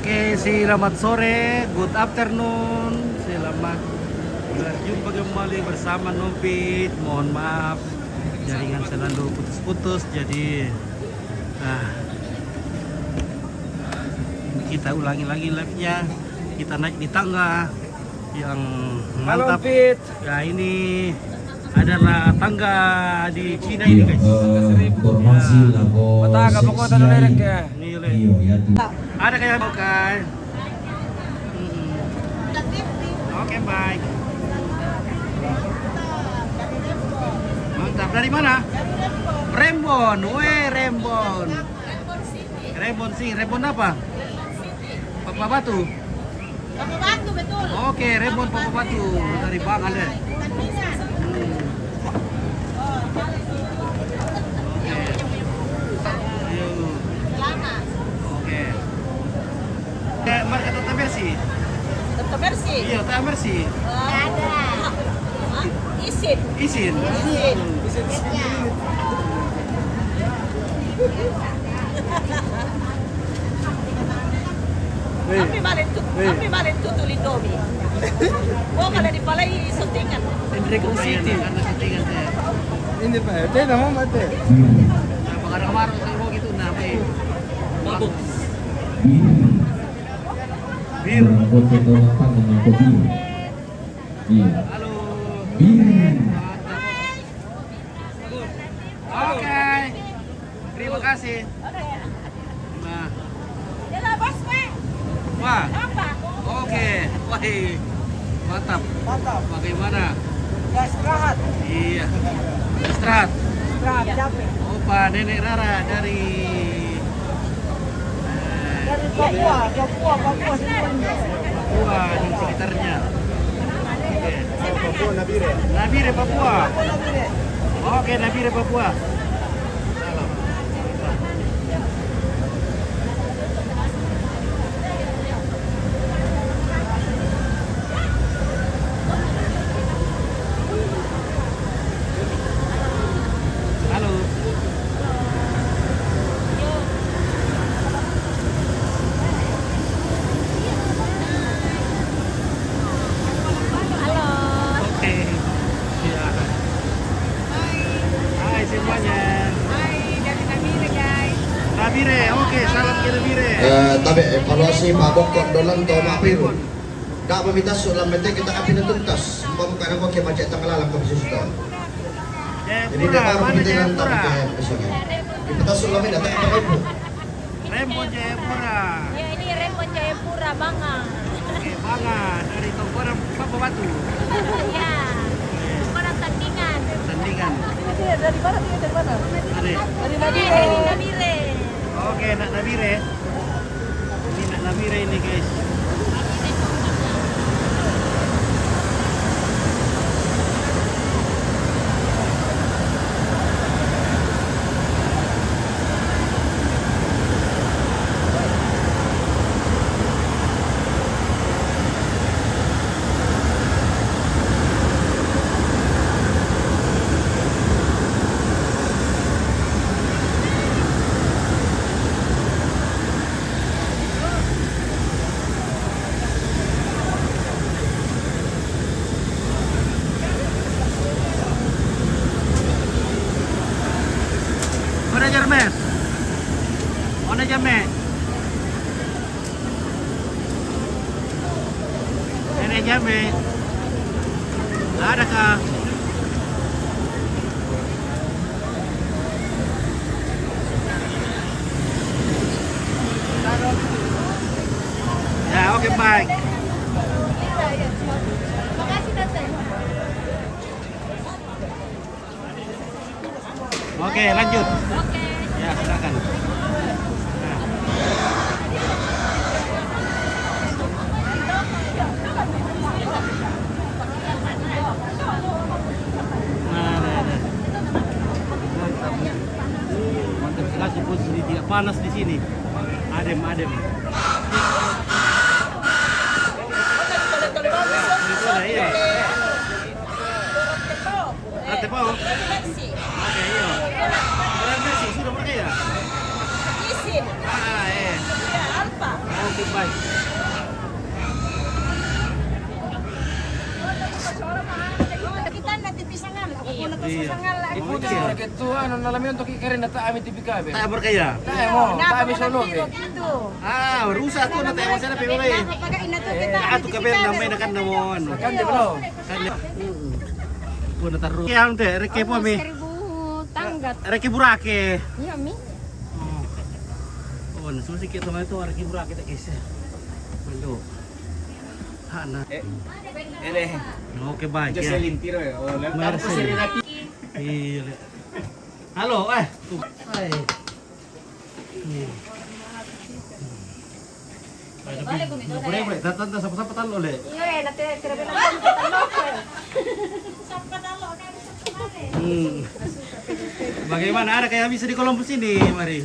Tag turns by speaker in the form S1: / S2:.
S1: Oke, selamat sore, good afternoon, selamat berjumpa kembali bersama Nobit. Mohon maaf, jaringan selalu putus-putus, jadi kita ulangi lagi live-nya. Kita naik di tangga yang mantap. Ya, ini adalah tangga di Cina ini, guys.
S2: Informasi lagu
S1: Ada kayak mau kan? Oke, baik. Mantap. Dari mana? Rembon. Rembon. Rembon sih. Rembon apa? Papa Batu.
S3: Papa Batu, betul.
S1: Oke, Rembon Papa Batu dari Bang Ale. Marka Tata Mercy.
S3: Tata Mercy.
S1: Iya, Tata Mercy.
S3: Ada. Isin.
S1: Isin.
S3: Api balik tutul Indomie. Gua kalau di Palai syutingan.
S1: Enrico City. Karena syutingan saya.
S4: Ini Pak, dia nama mati.
S1: Nah, kemarin saya mau gitu mabuk. Bir.
S2: Foto tolong dengan kopi. Iya.
S1: Halo.
S2: Bir.
S1: Oke. Terima kasih. Nah,
S3: Yalah bos, Pak.
S1: wah.
S3: Apa?
S1: Oke. Wah, mantap.
S4: Mantap.
S1: Bagaimana?
S4: Ya istirahat.
S1: Iya. Istirahat.
S4: Istirahat capek.
S1: Opa, Nenek Rara dari
S4: Dari Papua semuanya.
S1: Papua dan sekitarnya. Oke.
S4: Papua Nabire.
S1: Nabire Papua.
S4: Nabire.
S1: Oke, Nabire Papua. Salam. Halo.
S3: Halo.
S1: Oke. Ya. Hai semuanya.
S3: Hai, dari Nabire, guys.
S1: Nabire, oke, salam ke Nabire.
S5: Tapi evaluasi mabok kok dolan to mapiru. Tak meminta sulam bete kita api tuntas. Umpama karena kok kieu macet tanggal lalang ke susta. Jadi dia baru
S1: mana
S5: penting ntar
S1: Jayapura?
S5: ke besoknya. Kita sulam datang ke ibu.
S1: Rembon Jayapura.
S3: Ya, ini Rembon Jayapura, Bangang.
S1: Oke, Bangga dari Tongkoran Papa Batu.
S3: Ya. Orang tandingan.
S1: Tandingan.
S4: Dari mana dia? Dari mana?
S1: Ade.
S4: Dari
S3: Dari Nabire.
S1: Oke, nak Nabire. Ini nak Nabire ini, guys. Mana Jermes? Mana Jermes? Nenek Jermes. Adakah? Ya, oke, baik.
S3: Makasih, Tante.
S1: Oke, lanjut.
S3: Oke.
S1: Ya, silakan. Nah. Mantap. Mantap sekali posisi tidak panas di sini. Adem. Iya. Ate Pau.
S3: Mercy.
S1: Oke, iya. Orang Mercy sudah percaya?
S3: Isin.
S1: Ah,
S3: Ya, Alfa.
S1: Oke, Baik.
S4: Kita nanti pisangan. Ako po na to
S1: Iya.
S4: sa sangal.
S6: Ibu di sana gitu, anu nalami untuk ikirin na taami TPKB.
S1: Tak berkaya.
S6: Tayo mo, taami solo be.
S1: Ah, rusak tuh nanti emang sana pero eh.
S4: Pagain na to kita.
S1: Ah, tu kabel namay na kan mo ano.
S6: Kan di bro.
S1: Kan. Puna taru. Kaya ante, reke po mi.
S4: Tanggat.
S1: Reke burake.
S4: Iya, Mi.
S1: Oh, nasusi kita mga ito, reke burake ta kisa. Mando. Hana.
S6: Ele.
S1: Oke, baik ya.
S6: Jocelyn Tiro ya. Oh,
S1: Merci. Iya. Halo, tuh. Hai. Boleh, datang sapa-sapa talo le.
S4: Iya, nanti tira lang kita loko.
S1: Bagaimana ada kayak bisa di Columbus ini, mari.